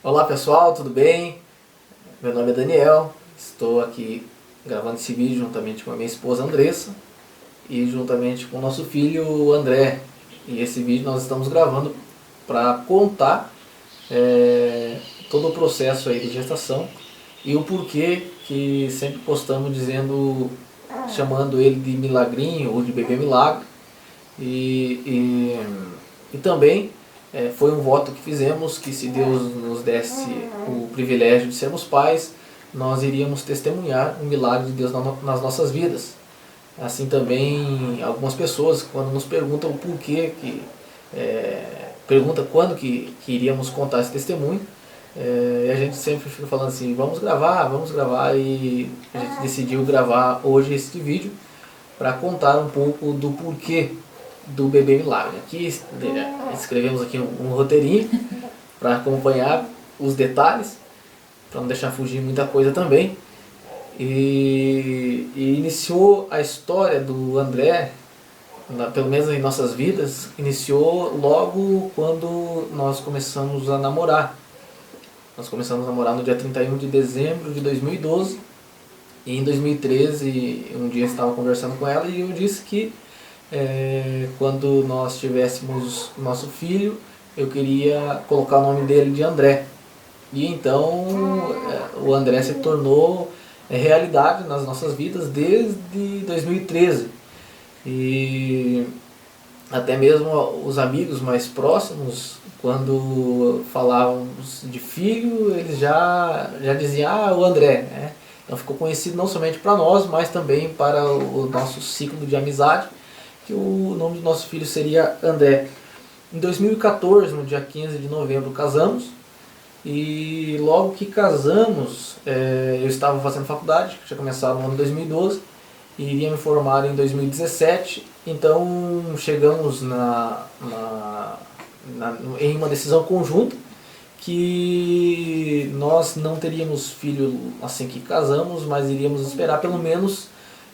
Olá pessoal, tudo bem? Meu nome é Daniel, estou aqui gravando esse vídeo juntamente com a minha esposa Andressa e juntamente com o nosso filho André. E esse vídeo nós estamos gravando para contar todo o processo aí de gestação e o porquê que sempre postamos chamando ele de milagrinho ou de bebê milagre. E também foi um voto que fizemos que se Deus nos desse o privilégio de sermos pais, nós iríamos testemunhar o milagre de Deus nas nossas vidas. Assim também algumas pessoas quando nos perguntam o porquê pergunta quando que iríamos contar esse testemunho, e a gente sempre fica falando assim, vamos gravar, e a gente decidiu gravar hoje esse vídeo para contar um pouco do porquê do bebê milagre. Aqui escrevemos aqui um roteirinho para acompanhar os detalhes, para não deixar fugir muita coisa também. E iniciou a história do André, pelo menos em nossas vidas, iniciou logo quando nós começamos a namorar. Nós começamos a namorar no dia 31 de dezembro de 2012. E em 2013, um dia eu estava conversando com ela e eu disse que quando nós tivéssemos nosso filho, eu queria colocar o nome dele de André. E então o André se tornou realidade nas nossas vidas desde 2013. E até mesmo os amigos mais próximos, quando falávamos de filho, eles já diziam, o André, né? Então ficou conhecido não somente para nós, mas também para o nosso ciclo de amizade, que o nome do nosso filho seria André. Em 2014, no dia 15 de novembro, casamos. E logo que casamos, eu estava fazendo faculdade, que tinha começado no ano de 2012, e iria me formar em 2017. Então chegamos em uma decisão conjunta que nós não teríamos filho assim que casamos, mas iríamos esperar pelo menos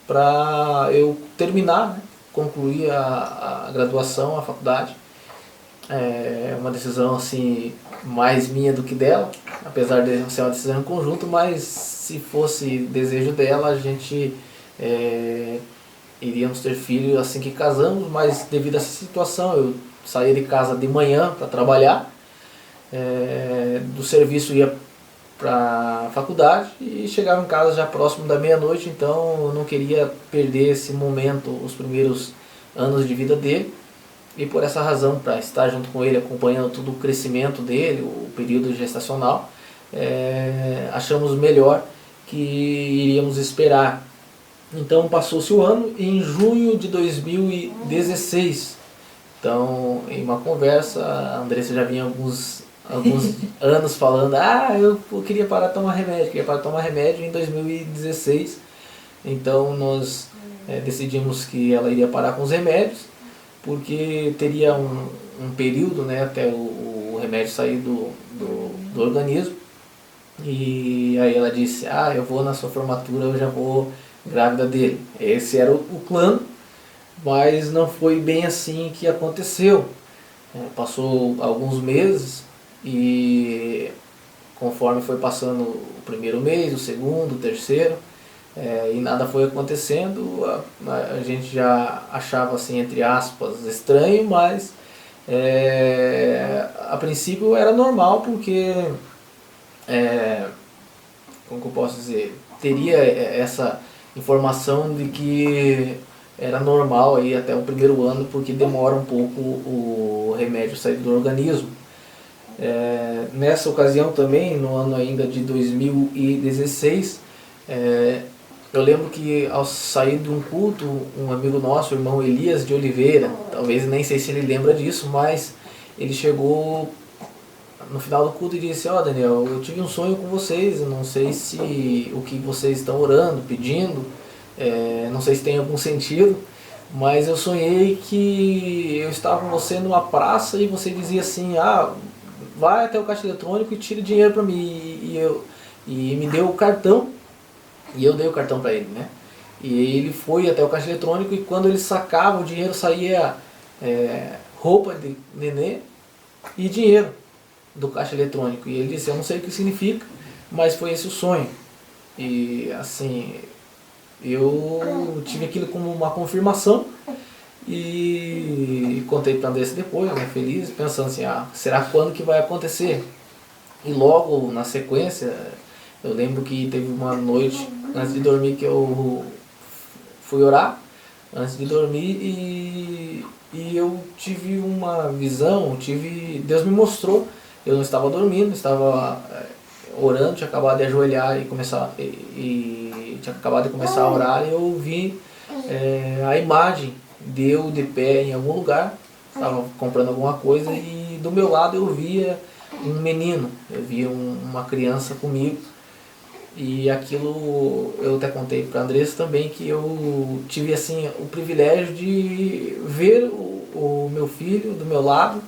para eu terminar, né, concluir a graduação, a faculdade. É uma decisão assim mais minha do que dela, apesar de ser uma decisão em conjunto, mas se fosse desejo dela, a gente iríamos ter filho assim que casamos, mas devido a essa situação eu saía de casa de manhã para trabalhar, do serviço ia para a faculdade e chegava em casa já próximo da meia-noite, então eu não queria perder esse momento, os primeiros anos de vida dele. E por essa razão, para estar junto com ele, acompanhando todo o crescimento dele, o período gestacional, achamos melhor que iríamos esperar. Então passou-se o ano e em junho de 2016, então em uma conversa, a Andressa já vinha alguns anos falando, eu queria parar de tomar remédio, em 2016. Então nós decidimos que ela iria parar com os remédios, porque teria um período, né, até o remédio sair do organismo. E aí ela disse, eu vou na sua formatura, eu já vou grávida dele. Esse era o plano, mas não foi bem assim que aconteceu. Passou alguns meses e conforme foi passando o primeiro mês, o segundo, o terceiro, e nada foi acontecendo, a gente já achava assim, entre aspas, estranho, mas a princípio era normal, porque como que eu posso dizer, teria essa informação de que era normal aí até o primeiro ano, porque demora um pouco o remédio sair do organismo. Nessa ocasião também, no ano ainda de 2016, eu lembro que ao sair de um culto, um amigo nosso, o irmão Elias de Oliveira, talvez nem sei se ele lembra disso, mas ele chegou no final do culto e disse, Daniel, eu tive um sonho com vocês, eu não sei se o que vocês estão orando, pedindo, não sei se tem algum sentido, mas eu sonhei que eu estava com você numa praça e você dizia assim, vai até o caixa eletrônico e tira dinheiro para mim, e me deu o cartão, e eu dei o cartão para ele, né? E ele foi até o caixa eletrônico e quando ele sacava o dinheiro saía roupa de nenê e dinheiro. do caixa eletrônico. E ele disse, eu não sei o que significa, mas foi esse o sonho. E assim, eu tive aquilo como uma confirmação e contei para a Andressa depois, né, feliz, pensando assim, será quando que vai acontecer? E logo na sequência, eu lembro que teve uma noite antes de dormir que eu fui orar, antes de dormir, e eu tive uma visão, Deus me mostrou, eu não estava dormindo, estava orando, tinha acabado de ajoelhar e tinha acabado de começar a orar, e eu vi a imagem de eu de pé em algum lugar, estava comprando alguma coisa, e do meu lado eu via um menino, eu via uma criança comigo. E aquilo eu até contei para a Andressa também, que eu tive assim o privilégio de ver o meu filho do meu lado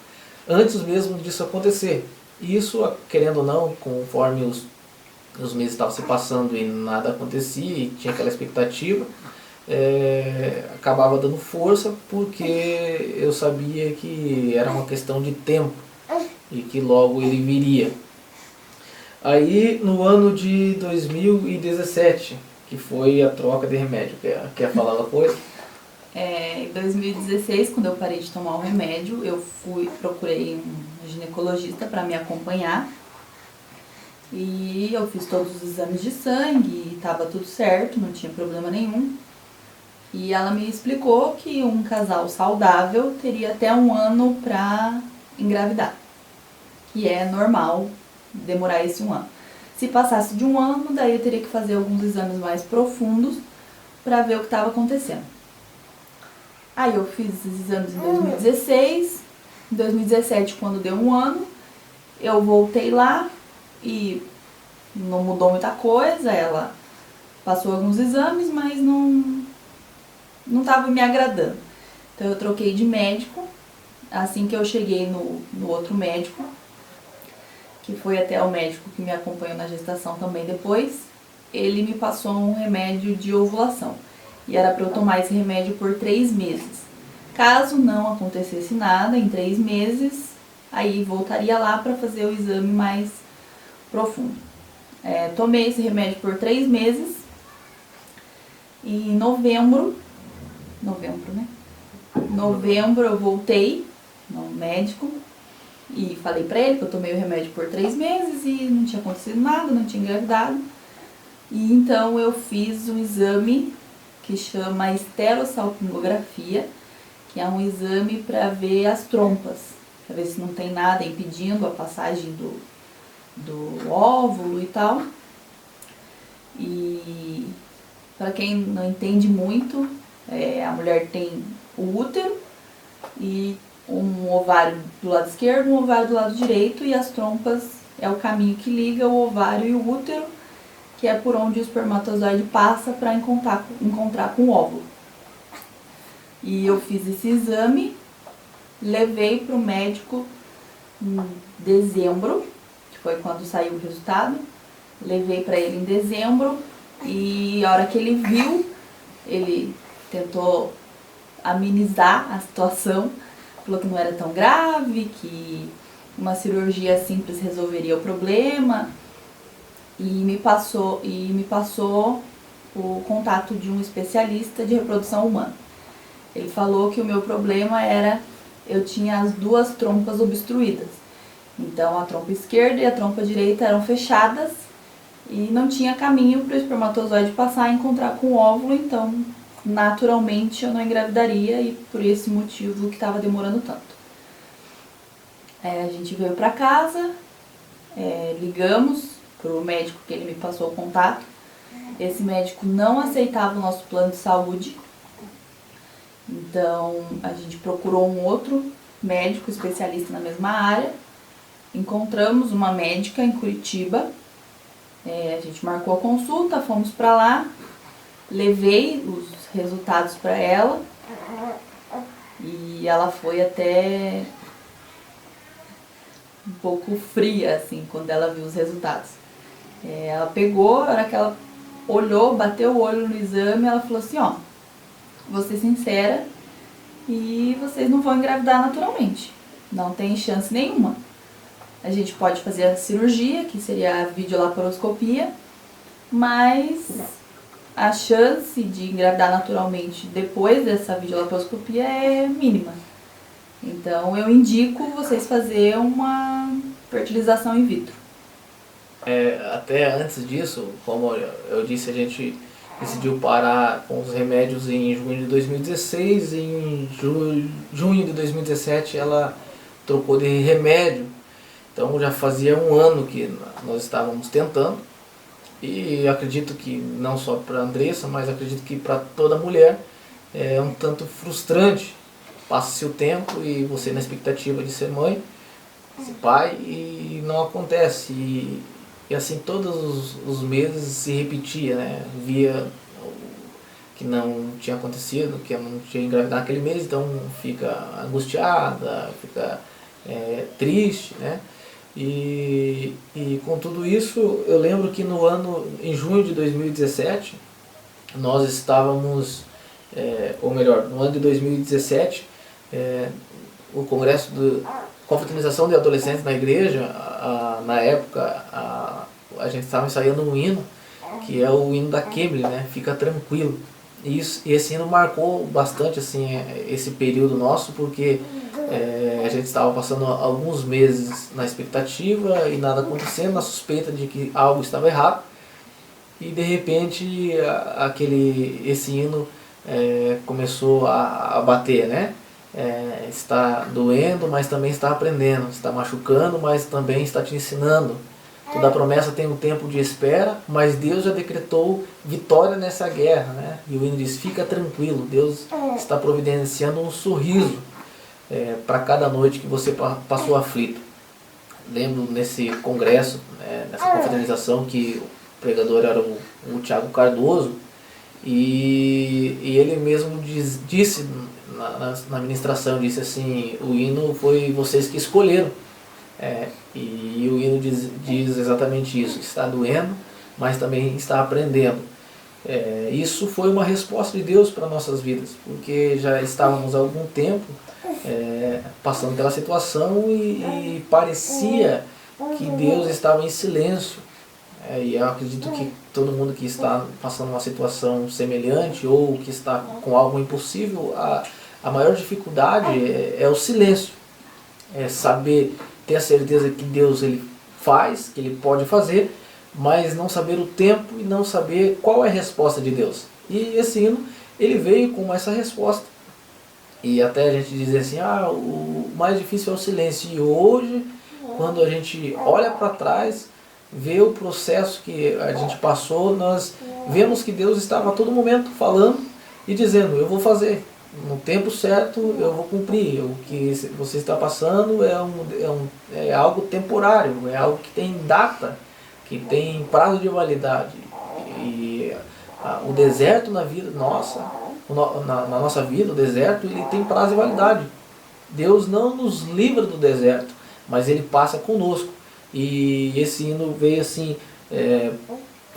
antes mesmo disso acontecer. E isso, querendo ou não, conforme os meses estavam se passando e nada acontecia e tinha aquela expectativa, acabava dando força, porque eu sabia que era uma questão de tempo e que logo ele viria. Aí no ano de 2017, que foi a troca de remédio, quer falar uma coisa? Em 2016, quando eu parei de tomar o remédio, eu procurei um ginecologista para me acompanhar. E eu fiz todos os exames de sangue e estava tudo certo, não tinha problema nenhum. E ela me explicou que um casal saudável teria até 1 ano para engravidar, que é normal demorar esse 1 ano. Se passasse de 1 ano, daí eu teria que fazer alguns exames mais profundos para ver o que estava acontecendo. Aí eu fiz esses exames em 2016, em 2017, quando deu 1 ano, eu voltei lá e não mudou muita coisa, ela passou alguns exames, mas não estava me agradando. Então eu troquei de médico, assim que eu cheguei no outro médico, que foi até o médico que me acompanhou na gestação também depois, ele me passou um remédio de ovulação. E era para eu tomar esse remédio por 3 meses. Caso não acontecesse nada em 3 meses, aí voltaria lá para fazer o exame mais profundo. Tomei esse remédio por 3 meses. E em novembro, né? Novembro eu voltei no médico e falei pra ele que eu tomei o remédio por 3 meses e não tinha acontecido nada, não tinha engravidado. E então eu fiz um exame que chama esterossalpingografia, que é um exame para ver as trompas, para ver se não tem nada impedindo a passagem do óvulo e tal. E para quem não entende muito, a mulher tem o útero e um ovário do lado esquerdo, um ovário do lado direito, e as trompas é o caminho que liga o ovário e o útero, que é por onde o espermatozoide passa para encontrar com o óvulo. E eu fiz esse exame, levei para o médico em dezembro, que foi quando saiu o resultado. Levei para ele em dezembro e a hora que ele viu, ele tentou amenizar a situação, falou que não era tão grave, que uma cirurgia simples resolveria o problema, e me passou o contato de um especialista de reprodução humana. Ele falou que o meu problema era, eu tinha as 2 trompas obstruídas. Então a trompa esquerda e a trompa direita eram fechadas e não tinha caminho para o espermatozoide passar e encontrar com o óvulo, então naturalmente eu não engravidaria, e por esse motivo que estava demorando tanto. A gente veio para casa, ligamos para o médico que ele me passou o contato. Esse médico não aceitava o nosso plano de saúde, então a gente procurou um outro médico especialista na mesma área. Encontramos uma médica em Curitiba, a gente marcou a consulta, fomos para lá, levei os resultados para ela e ela foi até um pouco fria, assim, quando ela viu os resultados. Ela pegou, na hora que ela olhou, bateu o olho no exame, ela falou assim, vou ser sincera, e vocês não vão engravidar naturalmente, não tem chance nenhuma. a gente pode fazer a cirurgia, que seria a videolaparoscopia, mas a chance de engravidar naturalmente depois dessa videolaparoscopia é mínima. Então eu indico vocês fazer uma fertilização in vitro. Até antes disso, como eu disse, a gente decidiu parar com os remédios em junho de 2016. Em junho de 2017 ela trocou de remédio. Então já fazia um ano que nós estávamos tentando. E acredito que não só para a Andressa, mas acredito que para toda mulher é um tanto frustrante. Passa-se o tempo e você na expectativa de ser mãe, ser pai, e não acontece. E assim todos os meses se repetia, né? Via que não tinha acontecido, que eu não tinha engravidado naquele mês, então fica angustiada, fica triste, né? E com tudo isso, eu lembro que em junho de 2017, nós estávamos, ou melhor, no ano de 2017, o congresso de confraternização de adolescentes na igreja, na época, a gente estava ensaiando um hino, que é o hino da Cambly, né? Fica tranquilo. E esse hino marcou bastante assim, esse período nosso, porque a gente estava passando alguns meses na expectativa e nada acontecendo, na suspeita de que algo estava errado. E de repente esse hino começou a bater, né? Está doendo, mas também está aprendendo, está machucando, mas também está te ensinando. Toda promessa tem um tempo de espera, mas Deus já decretou vitória nessa guerra, né? E o hino diz, fica tranquilo, Deus está providenciando um sorriso para cada noite que você passou aflito. Lembro nesse congresso, nessa confraternização, que o pregador era o Tiago Cardoso, e ele mesmo disse na ministração, disse assim, o hino foi vocês que escolheram. E o hino diz exatamente isso, está doendo, mas também está aprendendo. Isso foi uma resposta de Deus para nossas vidas, porque já estávamos há algum tempo passando pela situação e parecia que Deus estava em silêncio. E eu acredito que todo mundo que está passando uma situação semelhante ou que está com algo impossível, a maior dificuldade é o silêncio. É saber, ter a certeza que Deus ele faz, que Ele pode fazer, mas não saber o tempo e não saber qual é a resposta de Deus. E esse hino, ele veio com essa resposta. E até a gente dizer assim, o mais difícil é o silêncio. E hoje, quando a gente olha para trás, vê o processo que a gente passou, nós vemos que Deus estava a todo momento falando e dizendo, eu vou fazer. No tempo certo eu vou cumprir. O que você está passando é algo temporário, é algo que tem data, que tem prazo de validade. E o deserto na vida nossa, na nossa vida, o deserto ele tem prazo de validade. Deus não nos livra do deserto, mas Ele passa conosco. E esse hino veio assim,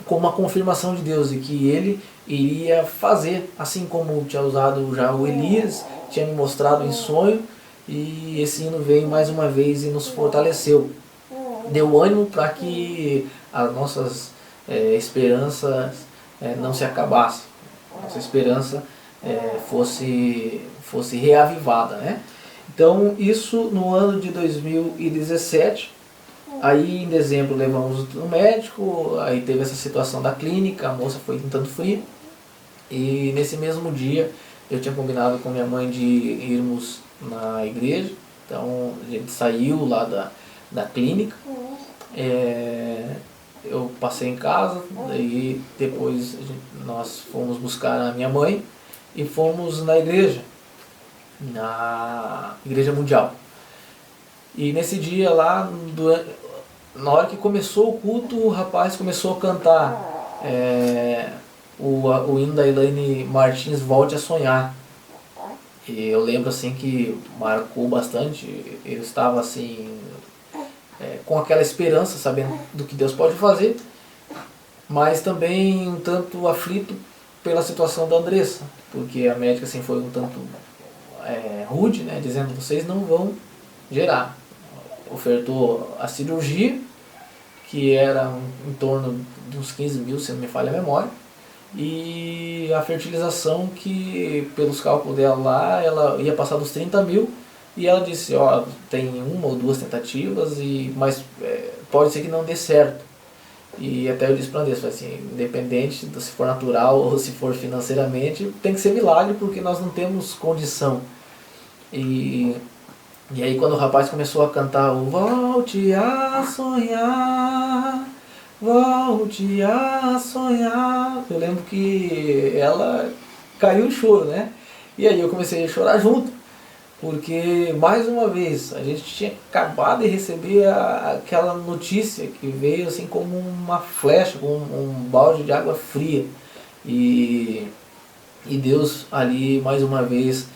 com uma confirmação de Deus, e que Ele iria fazer, assim como tinha usado já o Elias, tinha me mostrado em sonho, e esse hino veio mais uma vez e nos fortaleceu. Deu ânimo para que as nossas esperanças não se acabassem, nossa esperança fosse reavivada, né? Então isso no ano de 2017, aí em dezembro levamos no médico, aí teve essa situação da clínica, a moça foi em tanto frio, e nesse mesmo dia eu tinha combinado com minha mãe de irmos na igreja, então a gente saiu lá da clínica, eu passei em casa, daí depois nós fomos buscar a minha mãe e fomos na igreja mundial. E nesse dia lá, na hora que começou o culto, o rapaz começou a cantar o hino da Elaine Martins, Volte a Sonhar. E eu lembro assim que marcou bastante, eu estava assim, com aquela esperança, sabendo do que Deus pode fazer, mas também um tanto aflito pela situação da Andressa, porque a médica assim, foi um tanto rude, né, dizendo, vocês não vão gerar, ofertou a cirurgia, que era em torno de uns 15 mil, se não me falha a memória, e a fertilização, que pelos cálculos dela lá, ela ia passar dos 30 mil, e ela disse, ó, tem uma ou duas tentativas, mas pode ser que não dê certo. E até eu disse para Andressa, assim, independente se for natural ou se for financeiramente, tem que ser milagre, porque nós não temos condição. E aí quando o rapaz começou a cantar o volte a sonhar, volte a sonhar, eu lembro que ela caiu em choro, né? E aí eu comecei a chorar junto, porque mais uma vez a gente tinha acabado de receber aquela notícia que veio assim como uma flecha, como um balde de água fria. E Deus ali mais uma vez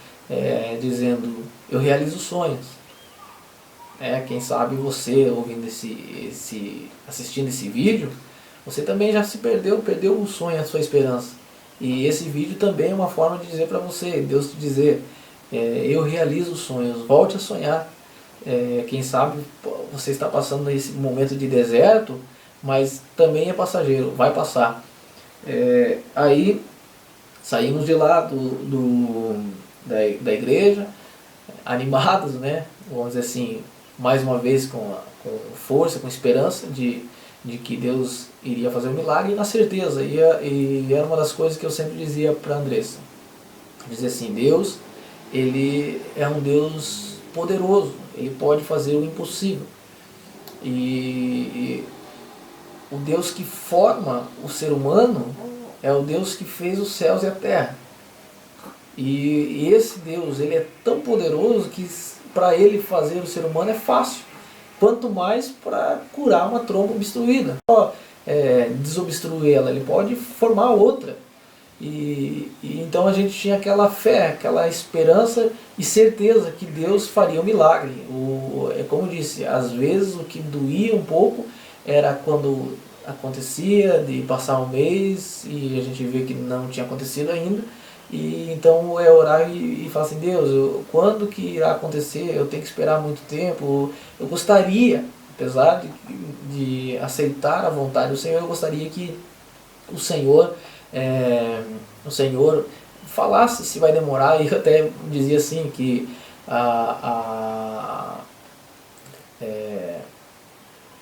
dizendo, eu realizo sonhos. Quem sabe você ouvindo assistindo esse vídeo, você também já se perdeu o sonho, a sua esperança. E esse vídeo também é uma forma de dizer para você, Deus te dizer, eu realizo sonhos, volte a sonhar. Quem sabe você está passando esse momento de deserto, mas também é passageiro, vai passar. Aí saímos de lá da igreja, animados, né? Vamos dizer assim, mais uma vez com força, com esperança de que Deus iria fazer um milagre, e na certeza. E era uma das coisas que eu sempre dizia para a Andressa. Dizer assim, Deus, Ele é um Deus poderoso, Ele pode fazer o impossível. E o Deus que forma o ser humano é o Deus que fez os céus e a terra. E esse Deus, Ele é tão poderoso que para Ele fazer o ser humano é fácil. Quanto mais para curar uma tromba obstruída. Só desobstruir ela, Ele pode formar outra. E então a gente tinha aquela fé, aquela esperança e certeza que Deus faria um milagre. Como eu disse, às vezes o que doía um pouco era quando acontecia de passar um mês e a gente vê que não tinha acontecido ainda. E então orar e falar assim, Deus, quando que irá acontecer? Eu tenho que esperar muito tempo. Eu gostaria, apesar de aceitar a vontade do Senhor, eu gostaria que o Senhor falasse se vai demorar. E eu até dizia assim que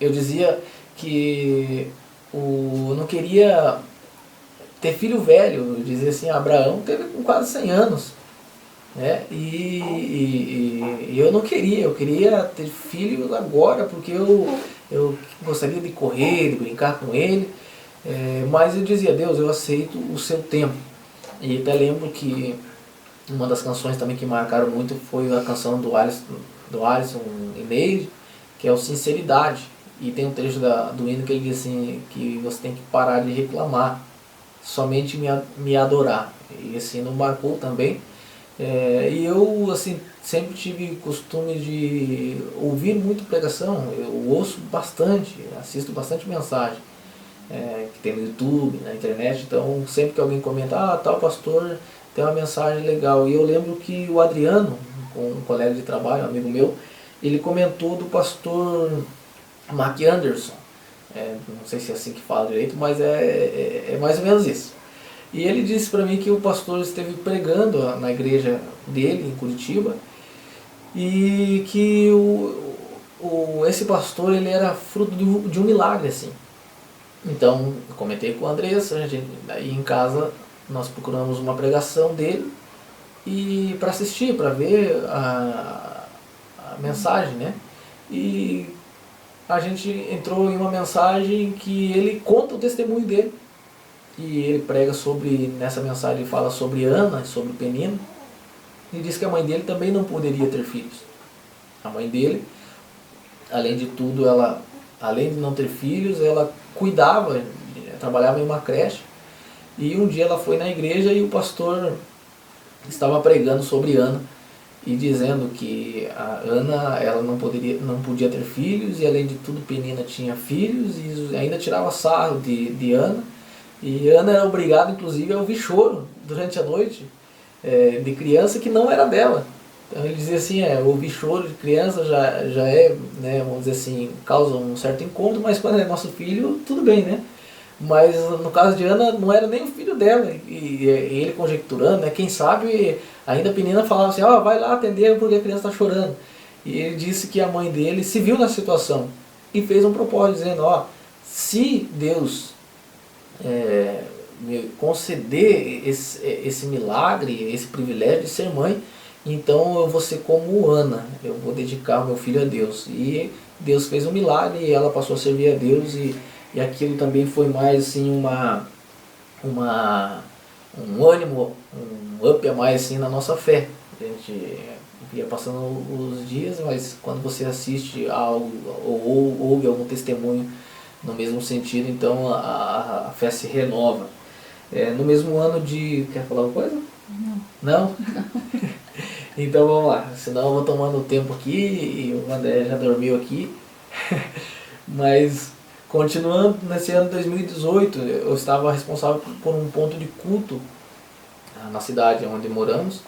eu dizia que eu não queria ter filho velho. Eu dizia assim, Abraão teve com quase 100 anos, né? E eu não queria, eu queria ter filho agora, porque eu gostaria de correr, de brincar com ele. Mas eu dizia, Deus, eu aceito o seu tempo. E até lembro que uma das canções também que marcaram muito foi a canção do Alisson e Neide, que é o Sinceridade. E tem um trecho do hino que ele diz assim, que você tem que parar de reclamar, somente me adorar. E esse hino marcou também. E eu assim, sempre tive costume de ouvir muito pregação. Eu ouço bastante, assisto bastante mensagem que tem no YouTube, na internet. Então sempre que alguém comenta, tal pastor tem uma mensagem legal. E eu lembro que o Adriano, um colega de trabalho, um amigo meu, ele comentou do pastor Mark Anderson. Não sei se é assim que fala direito, mas é mais ou menos isso. E ele disse para mim que o pastor esteve pregando na igreja dele, em Curitiba, e que esse pastor ele era fruto de um milagre, assim. Então, eu comentei com a Andressa, aí em casa nós procuramos uma pregação dele e para assistir, para ver a mensagem, né? E a gente entrou em uma mensagem que ele conta o testemunho dele. E ele prega nessa mensagem ele fala sobre Ana, sobre Penina. E diz que a mãe dele também não poderia ter filhos. A mãe dele, além de tudo, além de não ter filhos, ela cuidava, trabalhava em uma creche. E um dia ela foi na igreja e o pastor estava pregando sobre Ana e dizendo que a Ana ela não podia ter filhos, e além de tudo Penina tinha filhos, e ainda tirava sarro de Ana. E Ana era obrigada, inclusive, a ouvir choro durante a noite de criança que não era dela. Então ele dizia assim, ouvir choro de criança já é, né, vamos dizer assim, causa um certo incômodo, mas quando é nosso filho, tudo bem, né? Mas no caso de Ana, não era nem o filho dela, e ele conjecturando, né, quem sabe ainda a menina falava assim, vai lá atender porque a criança está chorando. E ele disse que a mãe dele se viu na situação e fez um propósito, dizendo, se Deus me conceder esse milagre, esse privilégio de ser mãe, então eu vou ser como Ana, eu vou dedicar o meu filho a Deus. E Deus fez um milagre e ela passou a servir a Deus, e aquilo também foi mais assim um ânimo, um up a mais assim na nossa fé. A gente ia passando os dias, mas quando você assiste algo ou ouve algum testemunho no mesmo sentido, então a fé se renova. No mesmo ano de... Quer falar alguma coisa? Não? Então vamos lá, senão eu vou tomando tempo aqui e o André já dormiu aqui. Mas continuando, nesse ano de 2018 eu estava responsável por um ponto de culto na cidade onde moramos,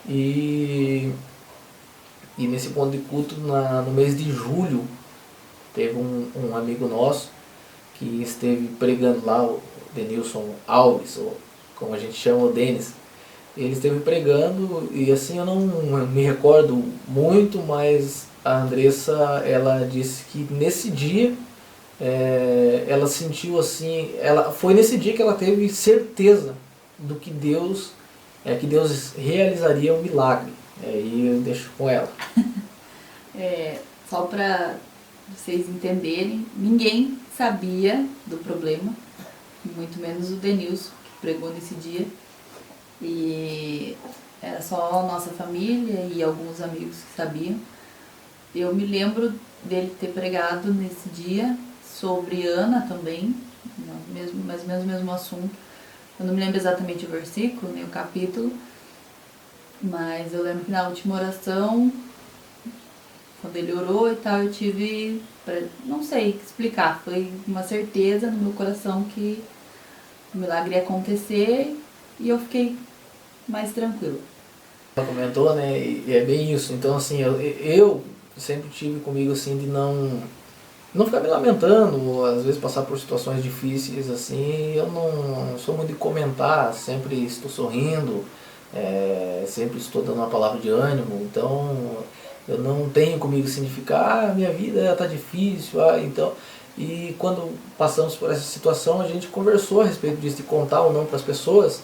e nesse ponto de culto no mês de julho teve um amigo nosso que esteve pregando lá, o Denilson Alves, ou como a gente chama, o Denis. Ele esteve pregando e assim eu não me recordo muito, mas a Andressa, ela disse que nesse dia ela sentiu assim, foi nesse dia que ela teve certeza do que Deus realizaria um milagre. Aí eu deixo com ela. Só para vocês entenderem, ninguém sabia do problema, muito menos o Denilson, que pregou nesse dia. E era só a nossa família e alguns amigos que sabiam. Eu me lembro dele ter pregado nesse dia sobre Ana também, mais ou menos o mesmo assunto. Eu não me lembro exatamente o versículo, nem o capítulo, mas eu lembro que na última oração, quando ele orou e tal, eu tive, não sei explicar, foi uma certeza no meu coração que o milagre ia acontecer e eu fiquei mais tranquila. Ela comentou, né, e é bem isso. Então assim, eu sempre tive comigo assim de não ficar me lamentando, às vezes passar por situações difíceis assim. Eu não sou muito de comentar, sempre estou sorrindo, sempre estou dando uma palavra de ânimo. Então eu não tenho comigo assim de ficar, minha vida está difícil, então. E quando passamos por essa situação, a gente conversou a respeito disso, de contar ou não para as pessoas.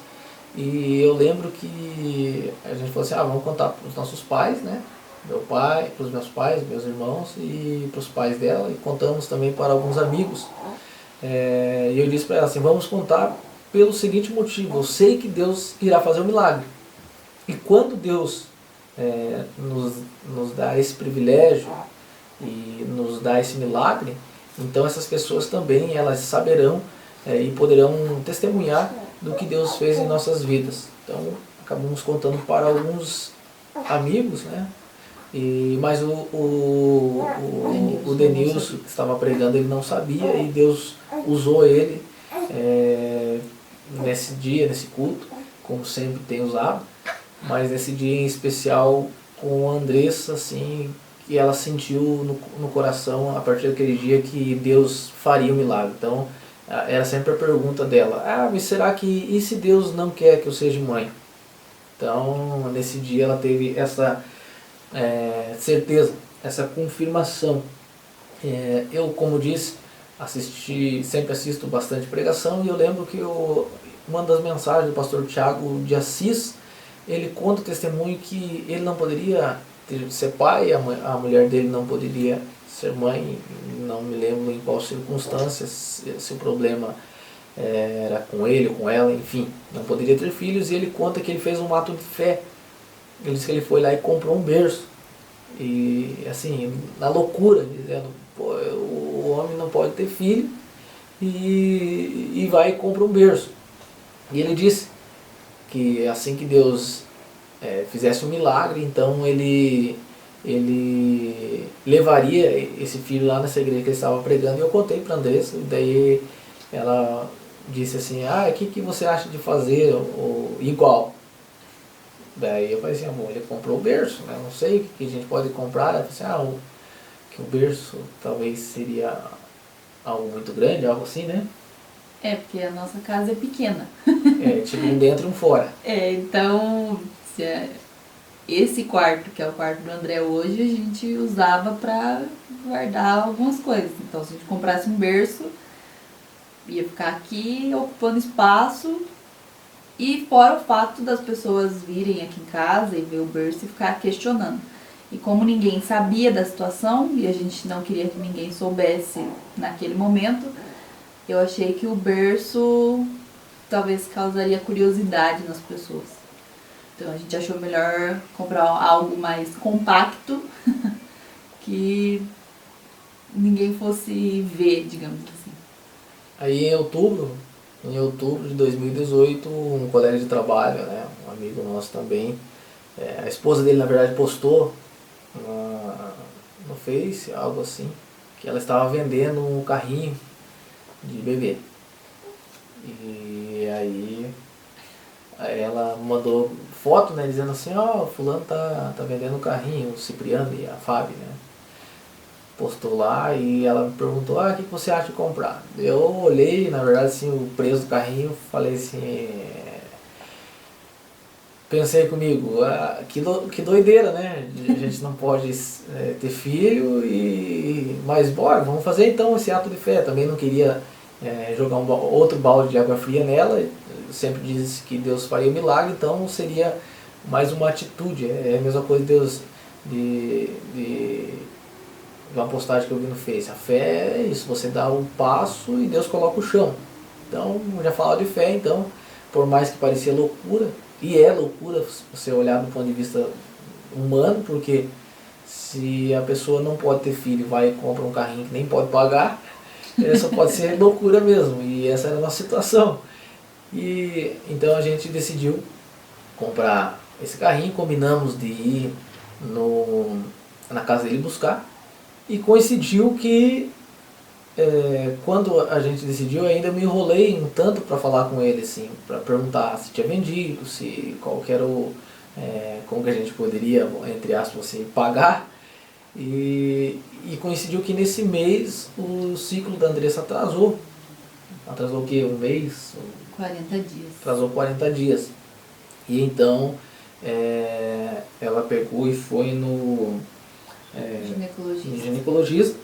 E eu lembro que a gente falou assim, vamos contar para os nossos pais, né? Meu pai, para os meus pais, meus irmãos e para os pais dela, e contamos também para alguns amigos. E eu disse para ela assim, vamos contar pelo seguinte motivo, eu sei que Deus irá fazer um milagre. E quando Deus nos dá esse privilégio e nos dá esse milagre, então essas pessoas também, elas saberão e poderão testemunhar do que Deus fez em nossas vidas. Então acabamos contando para alguns amigos, né? Mas o Denilson, que estava pregando, ele não sabia, e Deus usou ele nesse dia, nesse culto, como sempre tem usado, mas nesse dia em especial com a Andressa, assim, que ela sentiu no coração a partir daquele dia que Deus faria um milagre. Então era sempre a pergunta dela, mas será que, e se Deus não quer que eu seja mãe? Então nesse dia ela teve essa certeza, essa confirmação. Eu, como disse, sempre assisto bastante pregação, e eu lembro que uma das mensagens do pastor Tiago de Assis, ele conta o testemunho que ele não poderia ser pai, a mulher dele não poderia ser mãe, não me lembro em qual circunstância, se o problema era com ele ou com ela, enfim, não poderia ter filhos, e ele conta que ele fez um ato de fé. Ele disse que ele foi lá e comprou um berço, e assim, na loucura, dizendo, o homem não pode ter filho, e vai e compra um berço. E ele disse que assim que Deus fizesse um milagre, então ele levaria esse filho lá nessa igreja que ele estava pregando. E eu contei para a Andressa, e daí ela disse assim, o que você acha de fazer igual? Daí eu falei assim, bom, ele comprou o berço, né? Não sei o que a gente pode comprar. Ela falou assim, que o berço talvez seria algo muito grande, algo assim, né? Porque a nossa casa é pequena. Tipo um dentro e um fora. Então, esse quarto, que é o quarto do André hoje, a gente usava pra guardar algumas coisas. Então, se a gente comprasse um berço, ia ficar aqui ocupando espaço. E fora o fato das pessoas virem aqui em casa e ver o berço e ficar questionando. E como ninguém sabia da situação e a gente não queria que ninguém soubesse naquele momento, eu achei que o berço talvez causaria curiosidade nas pessoas. Então a gente achou melhor comprar algo mais compacto que ninguém fosse ver, digamos assim. Aí em outubro de 2018, um colega de trabalho, né, um amigo nosso também, a esposa dele na verdade postou no Face, algo assim, que ela estava vendendo um carrinho de bebê. E aí ela mandou foto, né, dizendo assim, fulano tá vendendo um carrinho, o Cipriano e a Fábio, né? Postou lá e ela me perguntou, o que você acha de comprar? Eu olhei, na verdade, assim, o preço do carrinho, falei assim, pensei comigo, que doideira, né? A gente não pode ter filho, mas bora, vamos fazer então esse ato de fé. Também não queria jogar outro balde de água fria nela, eu sempre disse que Deus faria milagre, então seria mais uma atitude. É a mesma coisa de Deus, de uma postagem que eu vi no Face. A fé é isso, você dá um passo e Deus coloca o chão. Então, já falava de fé, então, por mais que parecia loucura, e é loucura se você olhar do ponto de vista humano, porque se a pessoa não pode ter filho, vai e compra um carrinho que nem pode pagar, só pode ser loucura mesmo, e essa era a nossa situação. E então a gente decidiu comprar esse carrinho, combinamos de ir na casa dele buscar, e coincidiu que quando a gente decidiu, eu ainda me enrolei um tanto para falar com ele, assim, para perguntar se tinha vendido, qual que era como que a gente poderia, entre aspas, assim, pagar. E coincidiu que nesse mês o ciclo da Andressa atrasou. Atrasou o quê? Um mês? 40 dias. Atrasou 40 dias. E então ela pegou e foi no ginecologista.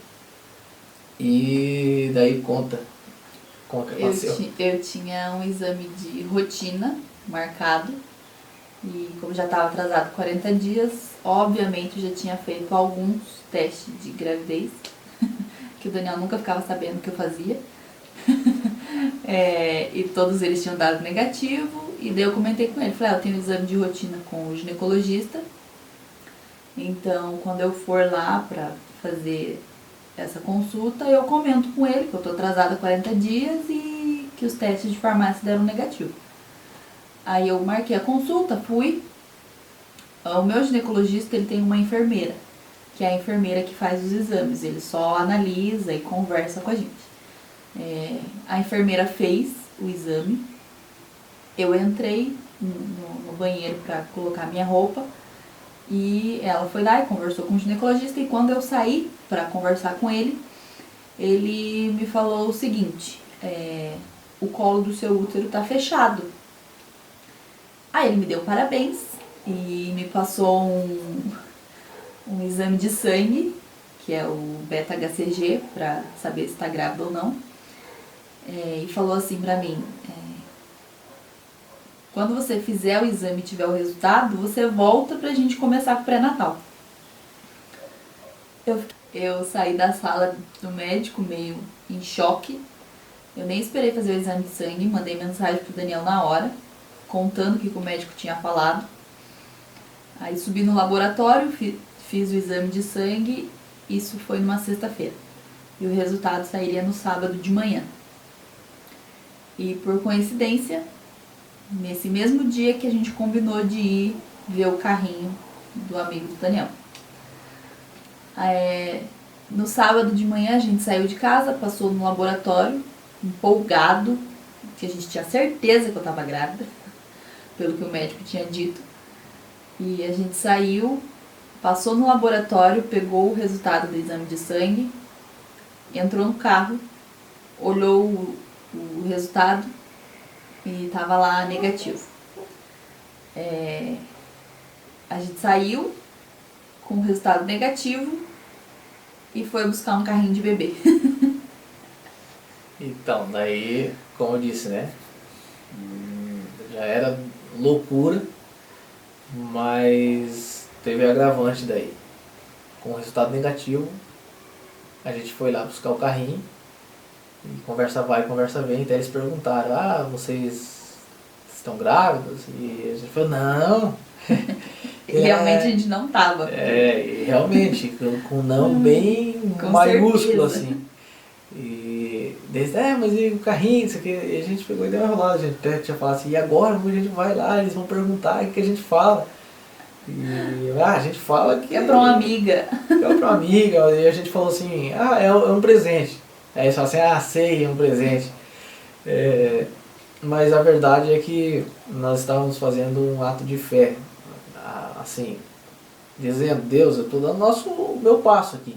E daí conta o que aconteceu. Eu tinha um exame de rotina marcado e como já estava atrasado 40 dias, obviamente eu já tinha feito alguns testes de gravidez, que o Daniel nunca ficava sabendo que eu fazia. E todos eles tinham dado negativo, e daí eu comentei com ele, falei, eu tenho um exame de rotina com o ginecologista, então quando eu for lá pra fazer essa consulta, eu comento com ele que eu tô atrasada 40 dias e que os testes de farmácia deram negativo. Aí eu marquei a consulta, fui. O meu ginecologista, ele tem uma enfermeira, que é a enfermeira que faz os exames, ele só analisa e conversa com a gente. A enfermeira fez o exame, eu entrei no banheiro para colocar minha roupa e ela foi lá e conversou com o ginecologista, e quando eu saí para conversar com ele, ele me falou o seguinte, o colo do seu útero tá fechado. Aí ele me deu parabéns e me passou um exame de sangue, que é o beta-HCG, para saber se tá grávida ou não. E falou assim pra mim, quando você fizer o exame e tiver o resultado, você volta pra gente começar com o pré-natal. Eu saí da sala do médico meio em choque. Eu nem esperei fazer o exame de sangue, mandei mensagem pro Daniel na hora, contando o que o médico tinha falado. Aí subi no laboratório, fiz o exame de sangue, isso foi numa sexta-feira. E o resultado sairia no sábado de manhã. E por coincidência, nesse mesmo dia que a gente combinou de ir ver o carrinho do amigo do Daniel. No sábado de manhã a gente saiu de casa, passou no laboratório, empolgado, que a gente tinha certeza que eu estava grávida, pelo que o médico tinha dito. E a gente saiu, passou no laboratório, pegou o resultado do exame de sangue, entrou no carro, olhou o resultado e tava lá negativo. A gente saiu com o resultado negativo e foi buscar um carrinho de bebê. Então, daí, como eu disse, né? Já era loucura, mas teve agravante daí. Com o resultado negativo, a gente foi lá buscar o carrinho e conversa vai, conversa vem. Até eles perguntaram, vocês estão grávidas? E a gente falou, não. E realmente a gente não tava. E realmente, com não bem com maiúsculo certeza. assim. E desde, mas e o carrinho, isso aqui, e a gente pegou e deu uma rolada, a gente até tinha falado assim, e agora como a gente vai lá, eles vão perguntar o que a gente fala. E a gente fala que É pra uma amiga. é pra uma amiga, e a gente falou assim, é um presente. Aí eles falam assim, sei, é um presente. Mas a verdade é que nós estávamos fazendo um ato de fé, assim, dizendo, Deus, eu estou dando o meu passo aqui.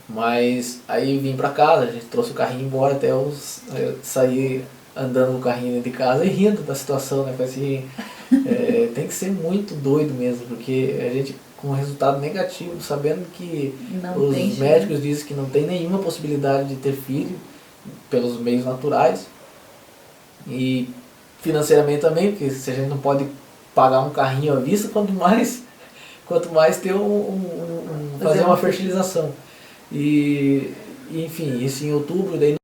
Mas aí vim pra casa, a gente trouxe o carrinho embora, até eu saí andando com o carrinho dentro de casa e rindo da situação, né? Foi assim, tem que ser muito doido mesmo, porque a gente com resultado negativo, sabendo que Não tem os médicos dizem que não tem nenhuma possibilidade de ter filho pelos meios naturais e financeiramente também, porque se a gente não pode pagar um carrinho à vista, quanto mais ter fazer uma fertilização. E enfim, isso em outubro, daí